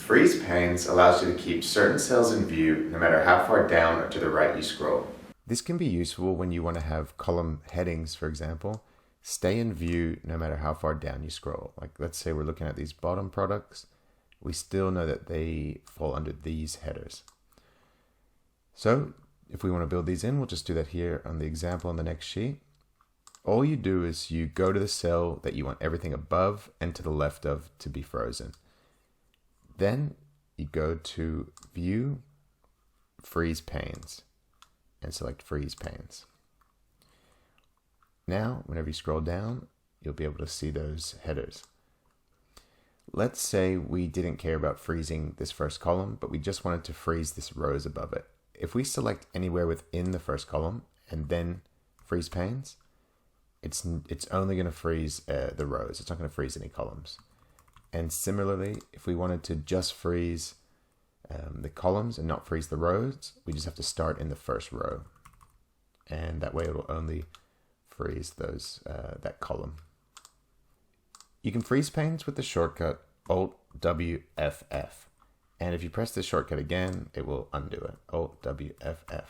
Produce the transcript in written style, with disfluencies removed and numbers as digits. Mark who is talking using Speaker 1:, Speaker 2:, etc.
Speaker 1: Freeze panes allows you to keep certain cells in view no matter how far down or to the right you scroll.
Speaker 2: This can be useful when you want to have column headings, for example, stay in view no matter how far down you scroll. Like let's say we're looking at these bottom products, we still know that they fall under these headers. So if we want to build these in, we'll just do that here on the example on the next sheet. All you do is you go to the cell that you want everything above and to the left of to be frozen. Then you go to View, Freeze Panes, and select Freeze Panes. Now, whenever you scroll down, you'll be able to see those headers. Let's say we didn't care about freezing this first column, but we just wanted to freeze this rows above it. If we select anywhere within the first column and then Freeze Panes, it's only going to freeze the rows. It's not going to freeze any columns. And similarly, if we wanted to just freeze the columns and not freeze the rows, we just have to start in the first row. And that way it will only freeze those that column. You can freeze panes with the shortcut Alt-WFF. And if you press this shortcut again, it will undo it. Alt-WFF.